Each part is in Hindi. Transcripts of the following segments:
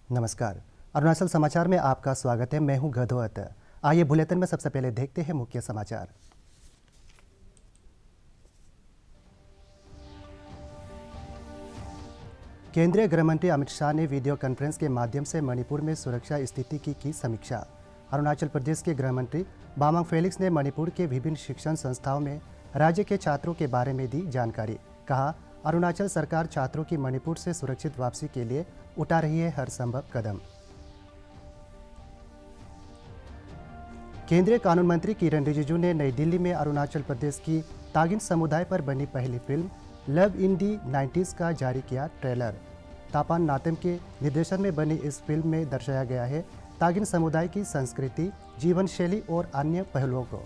नमस्कार। अरुणाचल समाचार में आपका स्वागत है। मैं हूं गधोत। आइए बुलेटिन में सबसे पहले देखते हैं मुख्य समाचार। केंद्रीय गृह मंत्री अमित शाह ने वीडियो कॉन्फ्रेंस के माध्यम से मणिपुर में सुरक्षा स्थिति की समीक्षा। अरुणाचल प्रदेश के गृह मंत्री बामांग फेलिक्स ने मणिपुर के विभिन्न शिक्षण संस्थाओं में राज्य के छात्रों के बारे में दी जानकारी। कहा, अरुणाचल सरकार छात्रों की मणिपुर से सुरक्षित वापसी के लिए उठा रही है हर संभव कदम। केंद्रीय कानून मंत्री किरण रिजिजू ने नई दिल्ली में अरुणाचल प्रदेश की तागिन समुदाय पर बनी पहली film love in the 90s का जारी किया ट्रेलर। तापान नातम के निर्देशन में बनी इस फिल्म में दर्शाया गया है तागिन समुदाय की संस्कृति, जीवन शैली और अन्य पहलुओं को।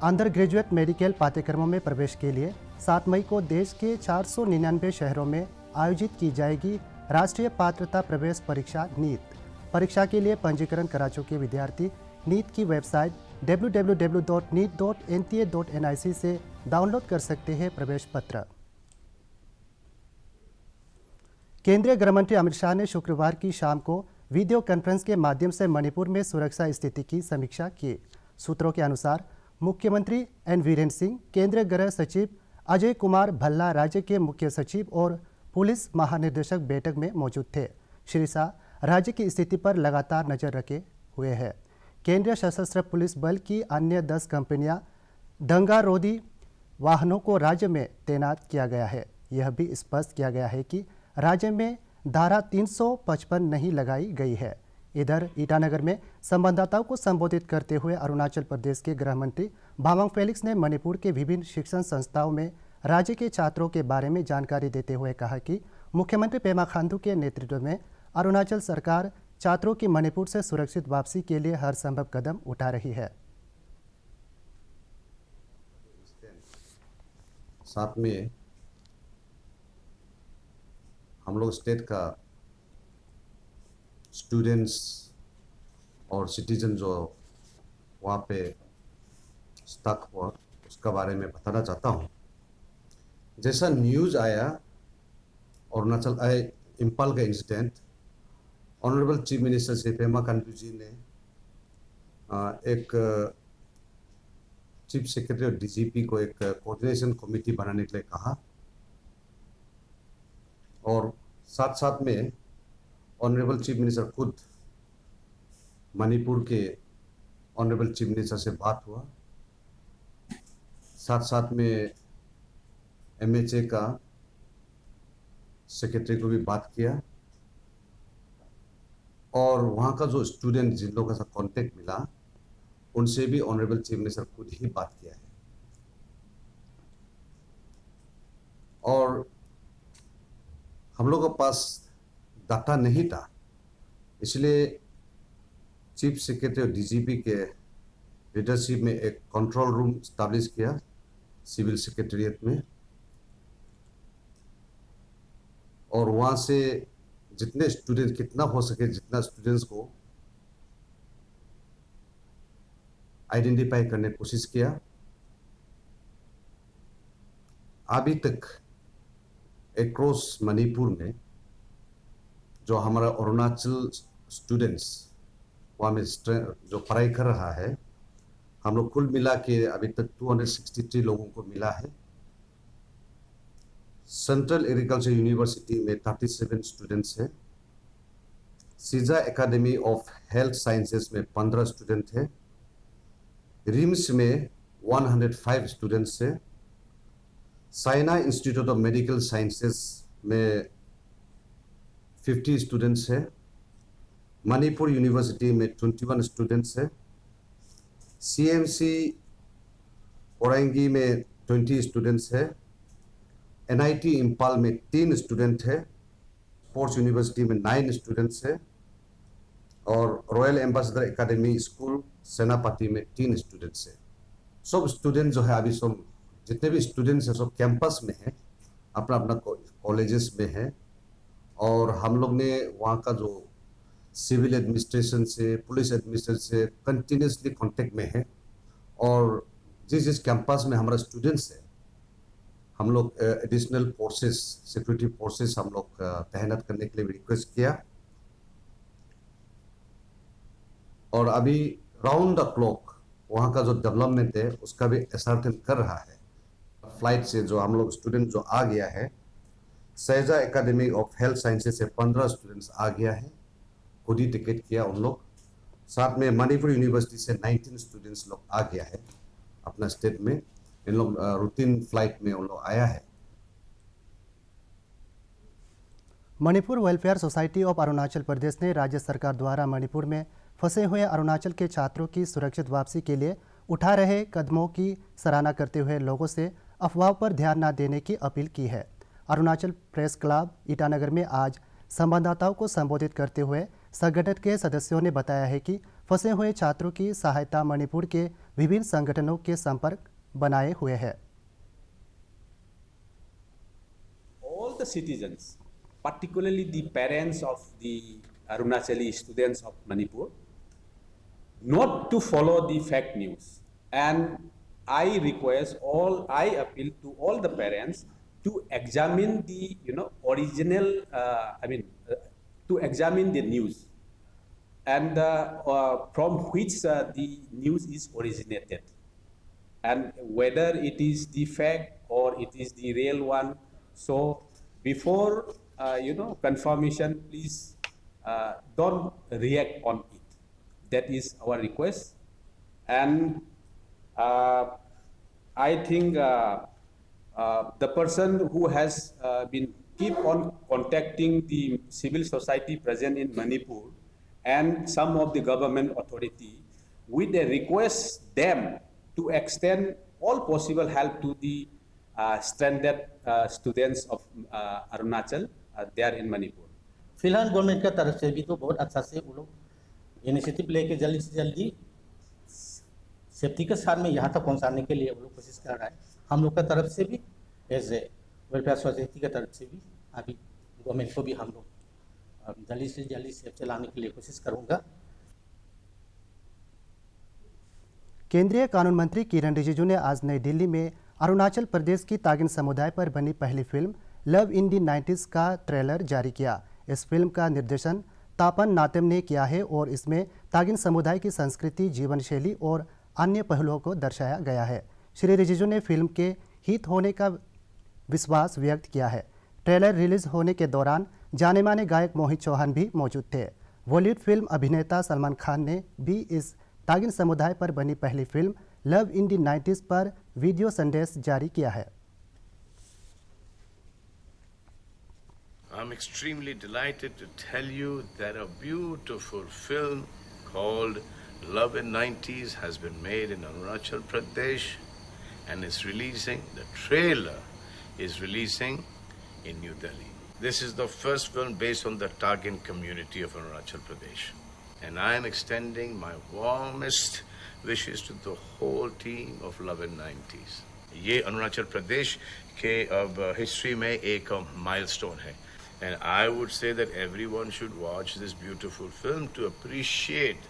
अंडर ग्रेजुएट मेडिकल पाठ्यक्रमों में प्रवेश के लिए 7 मई को देश के 499 शहरों में आयोजित की जाएगी राष्ट्रीय पात्रता प्रवेश परीक्षा नीट। परीक्षा के लिए पंजीकरण करा चुके विद्यार्थी नीट की वेबसाइट www.neet.nta.nic से डाउनलोड कर सकते हैं प्रवेश पत्र। केंद्रीय गृह मंत्री अमित शाह ने शुक्रवार की शाम को वीडियो कॉन्फ्रेंस के माध्यम से मणिपुर में सुरक्षा स्थिति की समीक्षा की। सूत्रों के अनुसार मुख्यमंत्री एन वीरेंद्र सिंह, केंद्रीय गृह सचिव अजय कुमार भल्ला, राज्य के मुख्य सचिव और पुलिस महानिदेशक बैठक में मौजूद थे। श्री शाह राज्य की स्थिति पर लगातार नजर रखे हुए हैं। केंद्रीय सशस्त्र पुलिस बल की अन्य 10 कंपनियां दंगारोधी वाहनों को राज्य में तैनात किया गया है। यह भी स्पष्ट किया गया है कि राज्य में धारा 355 नहीं लगाई गई है। इधर ईटानगर में संवाददाताओं को संबोधित करते हुए अरुणाचल प्रदेश के गृह मंत्री बामांग फेलिक्स ने मणिपुर के विभिन्न शिक्षण संस्थाओं में राज्य के छात्रों के बारे में जानकारी देते हुए कहा कि मुख्यमंत्री पेमा खांडू के नेतृत्व में अरुणाचल सरकार छात्रों की मणिपुर से सुरक्षित वापसी के लिए हर संभव कदम उठा रही है। साथ में हम लोग स्टेट का स्टूडेंट्स और सिटीजन जो वहाँ पे स्टक हुआ उसका बारे में बताना चाहता हूँ। जैसा न्यूज़ आया अरुणाचल इम्फाल का incident, honourable chief minister Shri Pema Khandu ji ने एक चीफ सेक्रेटरी और डीजीपी को एक कोऑर्डिनेशन कमेटी बनाने के लिए कहा और साथ साथ में ऑनरेबल चीफ मिनिस्टर खुद मणिपुर के ऑनरेबल चीफ मिनिस्टर से बात हुआ। साथ साथ में एमएचए का सेक्रेटरी को भी बात किया और वहाँ का जो स्टूडेंट जिन लोगों का कांटेक्ट मिला उनसे भी ऑनरेबल चीफ मिनिस्टर खुद ही बात किया है। और हम लोग के पास डाटा नहीं था, इसलिए चीफ सेक्रेटरी और डीजीपी के लीडरशिप में एक कंट्रोल रूम स्टैब्लिश किया सिविल सेक्रेटेरिएट में और वहाँ से जितने स्टूडेंट कितना हो सके जितना स्टूडेंट्स को आइडेंटिफाई करने की कोशिश किया। अभी तक एक्रॉस मणिपुर में जो हमारा अरुणाचल स्टूडेंट्स वहाँ में जो पढ़ाई कर रहा है, हम लोग कुल मिला के अभी तक 263 लोगों को मिला है। सेंट्रल एग्रीकल्चर यूनिवर्सिटी में 37 स्टूडेंट्स है। सीजा एकेडमी ऑफ हेल्थ साइंसेस में 15 स्टूडेंट है। रिम्स में 105 स्टूडेंट्स है। Saina institute of medical sciences में 50 स्टूडेंट्स है। मणिपुर यूनिवर्सिटी में 21 स्टूडेंट्स है। सीएमसी औरंगी में 20 स्टूडेंट्स है। एनआईटी इम्फाल में 3 स्टूडेंट है। स्पोर्ट्स यूनिवर्सिटी में 9 स्टूडेंट्स है और रॉयल एम्बेसडर एकेडमी स्कूल सेनापति में 3 स्टूडेंट्स है। सब स्टूडेंट जो है अभी सब जितने भी स्टूडेंट्स हैं सब कैंपस में है, अपना अपना कॉलेजेस में है और हम लोग ने वहाँ का जो सिविल एडमिनिस्ट्रेशन से पुलिस एडमिनिस्ट्रेशन से कंटिन्यूसली कांटेक्ट में है और जिस जिस कैंपस में हमारा स्टूडेंट्स है हम लोग एडिशनल फोर्सेस, सिक्योरिटी फोर्सेस हम लोग तैनात करने के लिए भी रिक्वेस्ट किया। और अभी राउंड द क्लॉक वहाँ का जो डेवलपमेंट है उसका भी असरटेन कर रहा है। फ्लाइट से जो हम लोग स्टूडेंट जो आ गया है, सैजा एकेडमी ऑफ हेल्थ साइंसेज से 15 स्टूडेंट्स आ गया है, खुद ही टिकट किया उन लोग। साथ में मणिपुर यूनिवर्सिटी से 19 स्टूडेंट्स लोग आ गया है अपना स्टेट में। इन लोग रूटीन फ्लाइट में उन लोग आया है। Manipur welfare society of Arunachal Pradesh ने राज्य सरकार द्वारा मणिपुर में फंसे हुए अरुणाचल के छात्रों की सुरक्षित वापसी के लिए उठा रहे कदमों की सराहना करते हुए लोगों से अफवाह पर ध्यान न देने की अपील की है। अरुणाचल प्रेस क्लब ईटानगर में आज संवाददाताओं को संबोधित करते हुए संगठन के सदस्यों ने बताया है कि फंसे हुए छात्रों की सहायता मणिपुर के विभिन्न संगठनों के संपर्क बनाए हुए है। All the citizens, particularly the parents of the Arunachali students of Manipur, not to follow the fake news. And I appeal to all the parents to examine the, original, to examine the news and from which the news is originated, and whether it is the fake or it is the real one. So before confirmation, please don't react on it. That is our request. And I think the person who has been keep on contacting the civil society present in Manipur and some of the government authority with a request them to extend all possible help to the stranded students of Arunachal there in Manipur. फिलहाल गवर्नमेंट का तरफ से भी तो बहुत अच्छा से वो लोग इनिशिएटिव लेके जल्दी से जल्दी सेफ्टी के साथ में यहाँ तक पहुँचाने के लिए वो लोग कोशिश कर रहा है। हम लोग का तरफ से भी एज ए वेलफेयर सोसाइटी की तरफ से भी अभी गवर्नमेंट को भी हम लोग जल्दी से जल्दी सेफ चलाने के लिए कोशिश करूँगा। केंद्रीय कानून मंत्री किरण रिजिजू ने आज नई दिल्ली में अरुणाचल प्रदेश की तागिन समुदाय पर बनी पहली film love in the 90s का ट्रेलर जारी किया। इस फिल्म का निर्देशन तापन नातेम ने किया है और इसमें तागिन समुदाय की संस्कृति, जीवन शैली और अन्य पहलुओं को दर्शाया गया है। श्री रिजिजू ने फिल्म के हिट होने का विश्वास व्यक्त किया है। ट्रेलर रिलीज होने के दौरान जाने माने गायक मोहित चौहान भी मौजूद थे। बॉलीवुड फिल्म अभिनेता सलमान खान ने भी इस तागिन समुदाय पर बनी पहली film love in the 90s पर वीडियो संदेश जारी किया है। I'm extremely delighted to tell you that a beautiful film called Love in 90s has been made in Arunachal Pradesh and is releasing, the trailer is releasing in New Delhi. This is the first film based on the Tagin community of Arunachal Pradesh. And I am extending my warmest wishes to the whole team of Love in 90s. ये अरुणाचल प्रदेश के अब हिस्ट्री में एक माइलस्टोन है. And I would say that everyone should watch this beautiful film to appreciate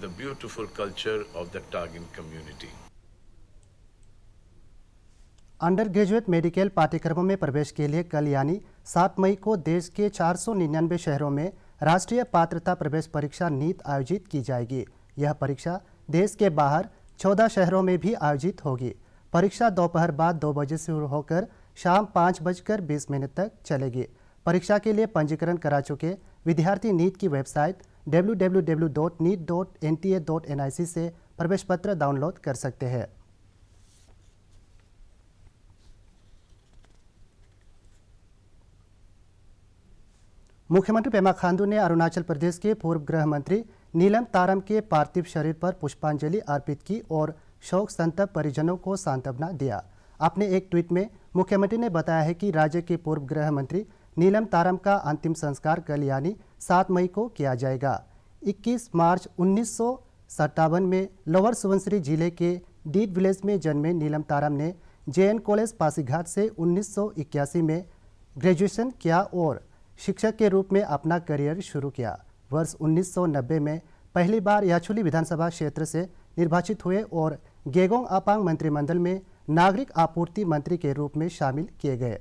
the beautiful culture of the Tagin community. Under graduate medical पाठ्यक्रमों में प्रवेश के लिए कल यानी 7 मई को देश के 499 शहरों में राष्ट्रीय पात्रता प्रवेश परीक्षा नीट आयोजित की जाएगी। यह परीक्षा देश के बाहर 14 शहरों में भी आयोजित होगी। परीक्षा दोपहर बाद 2 बजे शुरू होकर शाम 5:20 तक चलेगी। परीक्षा के लिए पंजीकरण करा चुके विद्यार्थी नीट की वेबसाइट www.neet.nta.nic से प्रवेश पत्र डाउनलोड कर सकते हैं। मुख्यमंत्री पेमा खांडू ने अरुणाचल प्रदेश के पूर्व गृह मंत्री नीलम तारम के पार्थिव शरीर पर पुष्पांजलि अर्पित की और शोक संतप्त परिजनों को सांत्वना दिया। अपने एक ट्वीट में मुख्यमंत्री ने बताया है कि राज्य के पूर्व गृह मंत्री नीलम तारम का अंतिम संस्कार कल यानी 7 मई को किया जाएगा। 21 मार्च 1957 में लोअर सुबनसिरी जिले के डीड विलेज में जन्मे नीलम तारम ने JN कॉलेज पासीघाट से 1981 में ग्रेजुएशन किया और शिक्षक के रूप में अपना करियर शुरू किया। वर्ष 1990 में पहली बार याचुली विधानसभा क्षेत्र से निर्वाचित हुए और गेगोंग अपांग मंत्रिमंडल में नागरिक आपूर्ति मंत्री के रूप में शामिल किए गए।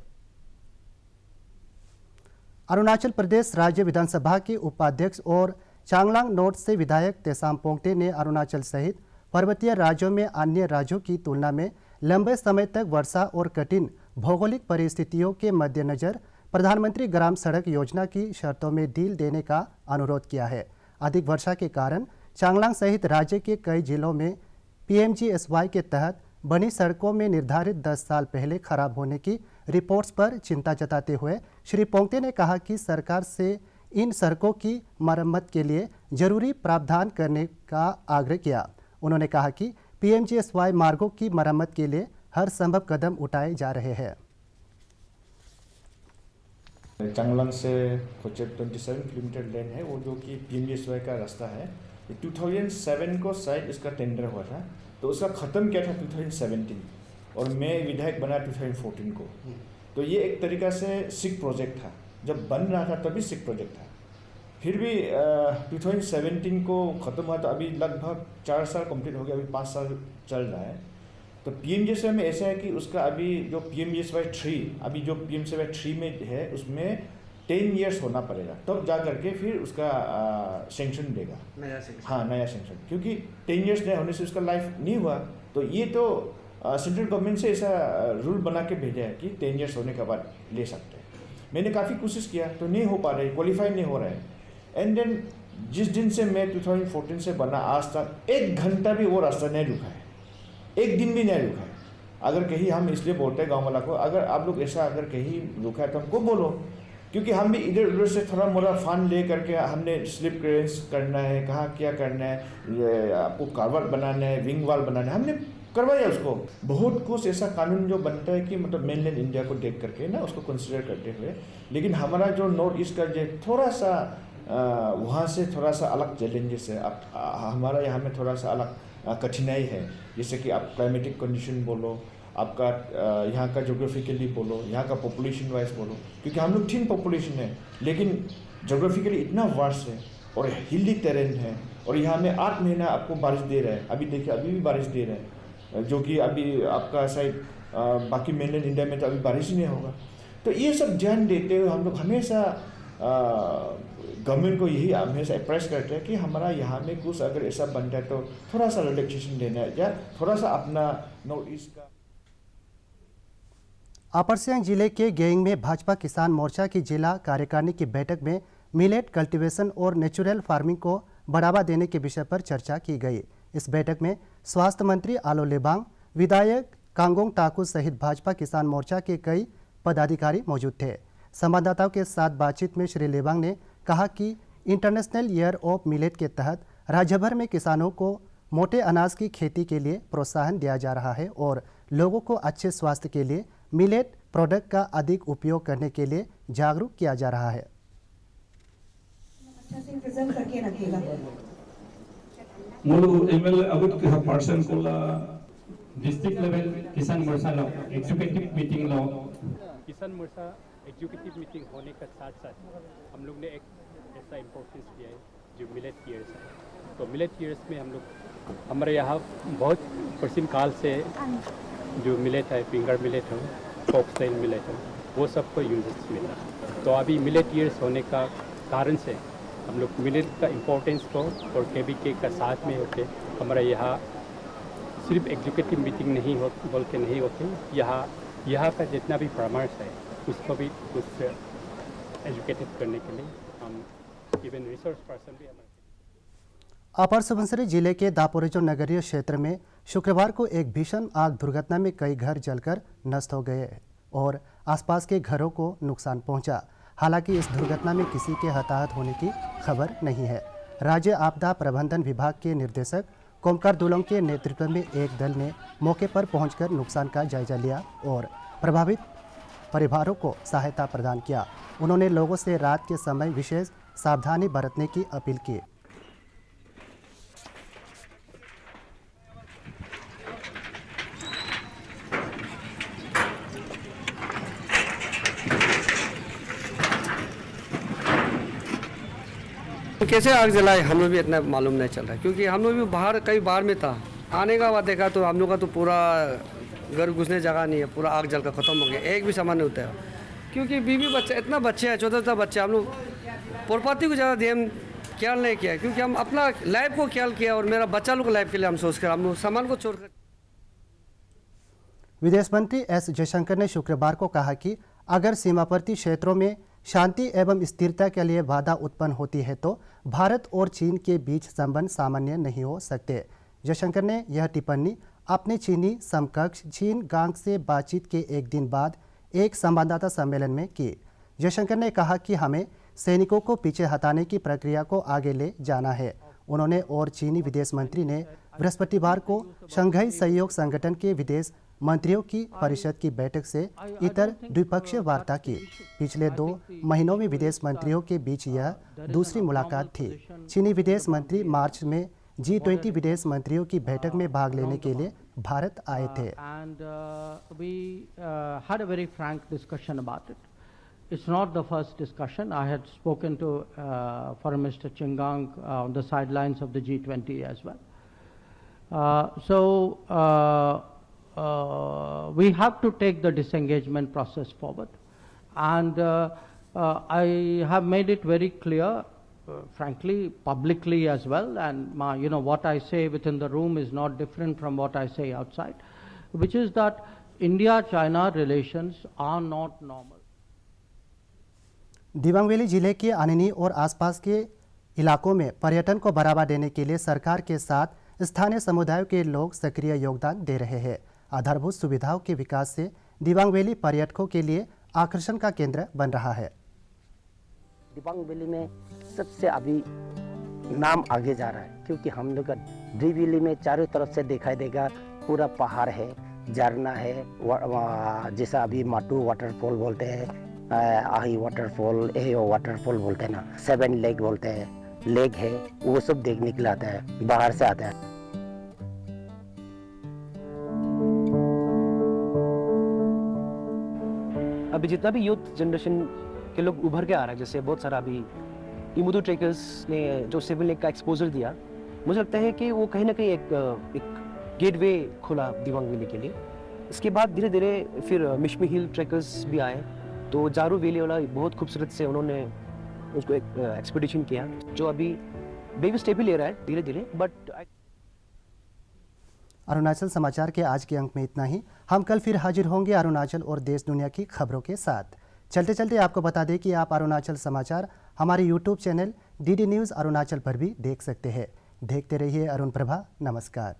अरुणाचल प्रदेश राज्य विधानसभा के उपाध्यक्ष और चांगलांग नॉर्थ से विधायक तेसाम पोंगते ने अरुणाचल सहित पर्वतीय राज्यों में अन्य राज्यों की तुलना में लंबे समय तक वर्षा और कठिन भौगोलिक परिस्थितियों के मद्देनजर प्रधानमंत्री ग्राम सड़क योजना की शर्तों में ढील देने का अनुरोध किया है। अधिक वर्षा के कारण चांगलांग सहित राज्य के कई जिलों में PMGSY के तहत बनी सड़कों में निर्धारित 10 साल पहले खराब होने की रिपोर्ट्स पर चिंता जताते हुए श्री पोंगते ने कहा कि सरकार से इन सड़कों की मरम्मत के लिए जरूरी प्रावधान करने का आग्रह किया। उन्होंने कहा कि PMGSY मार्गों की मरम्मत के लिए हर संभव कदम उठाए जा रहे हैं। चांगलांग से प्रोजेक्ट 27 किलोमीटर लेन है, वो जो कि PMGSY का रास्ता है। 2007 को शायद इसका टेंडर हुआ था, तो उसका ख़त्म किया था 2017 और मैं विधायक बना 2014 को। तो ये एक तरीक़ा से सिक प्रोजेक्ट था, जब बन रहा था तभी सिक प्रोजेक्ट था। फिर भी 2017 को ख़त्म हुआ, तो अभी लगभग 4 साल कंप्लीट हो गया, अभी 5 साल चल रहा है। तो PMGSY में ऐसा है कि उसका अभी जो PMGSY 3 अभी जो PMGSY 3 में है, उसमें 10 ईयर्स होना पड़ेगा, तब जा करके फिर उसका सेंक्शन देगा, नया सेंक्शन। हाँ, नया सेंक्शन, क्योंकि 10 ईयर्स नहीं होने से उसका लाइफ नहीं हुआ। तो ये तो सेंट्रल गवर्नमेंट से ऐसा रूल बना के भेजा है कि 10 ईयर्स होने के बाद ले सकते हैं। मैंने काफ़ी कोशिश किया, तो नहीं हो पा रहा है, क्वालिफाई नहीं हो रहा है। एंड देन जिस दिन से मैं 2014 से बना आज तक 1 घंटा भी वो रास्ता नहीं रुका है, 1 दिन भी नहीं रुका है। अगर कहीं हम इसलिए बोलते हैं गाँव वाला को, अगर आप लोग ऐसा अगर कहीं रुका है तो हमको बोलो, क्योंकि हम भी इधर उधर से थोड़ा मोड़ा फंड ले करके हमने स्लिप क्लियरेंस करना है, कहाँ क्या करना है, आपको कार्वर्ट बनाना है, विंग वाल बनाना है, हमने करवाया उसको। बहुत कुछ ऐसा कानून जो बनता है कि मतलब मेनलैंड इंडिया को देख करके ना उसको कंसिडर करते हुए, लेकिन हमारा जो नॉर्थ ईस्ट का जो थोड़ा सा वहाँ से थोड़ा सा अलग चैलेंजेस है। अब हमारा यहाँ में थोड़ा सा अलग कठिनाई है, जैसे कि आप क्लाइमेटिक कंडीशन बोलो, आपका यहाँ का जोग्राफिकली बोलो, यहाँ का पॉपुलेशन वाइज बोलो, क्योंकि हम लोग 3 पॉपुलेशन है, लेकिन जोग्राफिकली इतना वास्ट है और हिली टेरेन है, और यहाँ में 8 महीना आपको बारिश दे रहा है। अभी देखिए, अभी भी बारिश दे रहा है, जो कि अभी आपका शायद बाकी मेनलैंड इंडिया में तो अभी बारिश ही नहीं होगा। तो ये सब ध्यान देते हुए हम लोग हमेशा गवर्नमेंट को यही हमेशा अप्रेस करते हैं कि हमारा यहाँ में कुछ अगर ऐसा बनता है तो थोड़ा सा रिलैक्सेशन देना है, या थोड़ा सा अपना नॉर्थ ईस्ट का। अपर सियांग जिले के गेंग में भाजपा किसान मोर्चा की जिला कार्यकारिणी की बैठक में मिलेट कल्टीवेशन और नेचुरल फार्मिंग को बढ़ावा देने के विषय पर चर्चा की गई। इस बैठक में स्वास्थ्य मंत्री आलो लिबांग, विधायक कांगोंग टाकू सहित भाजपा किसान मोर्चा के कई पदाधिकारी मौजूद थे। संवाददाताओं के साथ बातचीत में श्री लिबांग ने कहा कि इंटरनेशनल ईयर ऑफ मिलेट के तहत राज्य भर में किसानों को मोटे अनाज की खेती के लिए प्रोत्साहन दिया जा रहा है और लोगों को अच्छे स्वास्थ्य के लिए मिलेट प्रोडक्ट का अधिक उपयोग करने के लिए जागरूक किया जा रहा है। डिस्ट्रिक्ट लेवल किसान मोर्चा एग्जीक्यूटिव मीटिंग किसान मोर्चा एग्जीक्यूटिव मीटिंग होने के साथ साथ हम लोग ने एक ऐसा इम्पोर्टेंस दिया है जो मिलेट ईयर्स है। तो मिलेट ईयर्स में हम लोग हमारे यहाँ बहुत प्राचीन काल से जो मिलेट है, फिंगर मिलेट है, फॉक्सटेल मिलेट है, वो सबको यूजेस मिला। तो अभी मिलेट ईयर्स होने का कारण से हम लोग मिलेट का इम्पोर्टेंस को और KVK का साथ में होके हमारे यहाँ सिर्फ एग्जीक्यूटिव मीटिंग नहीं हो बोल के नहीं होती, यहाँ का जितना भी परामर्श है उसको भी कुछ एजुकेटेड करने के लिए हम इवन रिसोर्स पर्सन भी हमारे। अपर सुबनसिरी जिले के दापोरिजो नगरीय क्षेत्र में शुक्रवार को एक भीषण आग दुर्घटना में कई घर जलकर नष्ट हो गए और आसपास के घरों को नुकसान पहुंचा। हालांकि इस दुर्घटना में किसी के हताहत होने की खबर नहीं है। राज्य आपदा प्रबंधन विभाग के निर्देशक कोमकार दुलोंग के नेतृत्व में एक दल ने मौके पर पहुंचकर नुकसान का जायजा लिया और प्रभावित परिवारों को सहायता प्रदान किया। उन्होंने लोगों से रात के समय विशेष सावधानी बरतने की अपील की। कैसे आग जलाए हम लोग भी इतना मालूम नहीं चल रहा है, क्योंकि हम लोग भी बाहर कई बार में था। आने का बाद देखा तो हम लोग का तो पूरा घर घुसने जगह नहीं है, पूरा आग जल कर ख़त्म हो गया, एक भी सामान नहीं होता है। क्योंकि बीवी बच्चे इतना बच्चे हैं, छोटा बच्चे, हम लोग प्रॉपर्टी को ज़्यादा ध्यान ख्याल नहीं किया, क्योंकि हम अपना लाइफ को ख्याल किया और मेरा बच्चा लोग लाइफ के लिए हम सोच कर हम लोग सामान को छोड़कर। विदेश मंत्री एस जयशंकर ने शुक्रवार को कहा कि अगर सीमावर्ती क्षेत्रों में शांति एवं स्थिरता के लिए बाधा उत्पन्न होती है तो भारत और चीन के बीच संबंध सामान्य नहीं हो सकते। जयशंकर ने यह टिप्पणी अपने चीनी समकक्ष चीन गांग से बातचीत के एक दिन बाद एक संवाददाता सम्मेलन में की। जयशंकर ने कहा कि हमें सैनिकों को पीछे हटाने की प्रक्रिया को आगे ले जाना है। उन्होंने और चीनी विदेश मंत्री ने बृहस्पतिवार को शंघाई सहयोग संगठन के विदेश मंत्रियों की परिषद की बैठक से इतर द्विपक्षीय वार्ता की। पिछले 2 महीनों में विदेश मंत्रियों के बीच यह दूसरी मुलाकात थी। चीनी विदेश मंत्री मार्च में G20 विदेश मंत्रियों की बैठक में भाग लेने के लिए भारत आए थे। It's not the first discussion. I had spoken to Foreign Minister Chingang on the sidelines of the G20 as well. We have to take the disengagement process forward. And I have made it very clear, frankly, publicly as well. And what I say within the room is not different from what I say outside, which is that India-China relations are not normal. Dibang valley जिले के अनिनी और आसपास के इलाकों में पर्यटन को बढ़ावा देने के लिए सरकार के साथ स्थानीय समुदायों के लोग सक्रिय योगदान दे रहे हैं। आधारभूत सुविधाओं के विकास से दिबांग वैली पर्यटकों के लिए आकर्षण का केंद्र बन रहा है। दिबांग वैली में सबसे अभी नाम आगे जा रहा है, क्योंकि हम लोग दी वैली में चारों तरफ से दिखाई देगा, पूरा पहाड़ है, झरना है, जैसा अभी माटू वाटरफॉल बोलते हैं, आही वाटरफॉल, एहो वाटरफॉल बोलते हैं ना, 7 लेक बोलते हैं, लेक है, वो सब देखने के लिए आता है, बाहर से आता है। अभी जितना भी यूथ जनरेशन के लोग उभर के आ रहा है, जैसे बहुत सारा अभी इमुदू ट्रेकर्स ने जो 7 लेक का एक्सपोजर दिया, मुझे लगता है कि वो कहीं ना कहीं एक गेटवे खोला दिबांग वैली के लिए। इसके बाद धीरे धीरे फिर मिशमी हिल ट्रेकर्स भी आए, तो जारू वैली वाला बहुत खूबसूरत से उन्होंने उसको एक एक्सपीडिशन किया, जो अभी बेबी स्टेप ही ले रहा है धीरे धीरे। बट अरुणाचल समाचार के आज के अंक में इतना ही। हम कल फिर हाजिर होंगे अरुणाचल और देश दुनिया की खबरों के साथ। चलते चलते आपको बता दें कि आप अरुणाचल समाचार हमारे YouTube channel DD news Arunachal पर भी देख सकते हैं। देखते रहिए अरुण प्रभा। नमस्कार।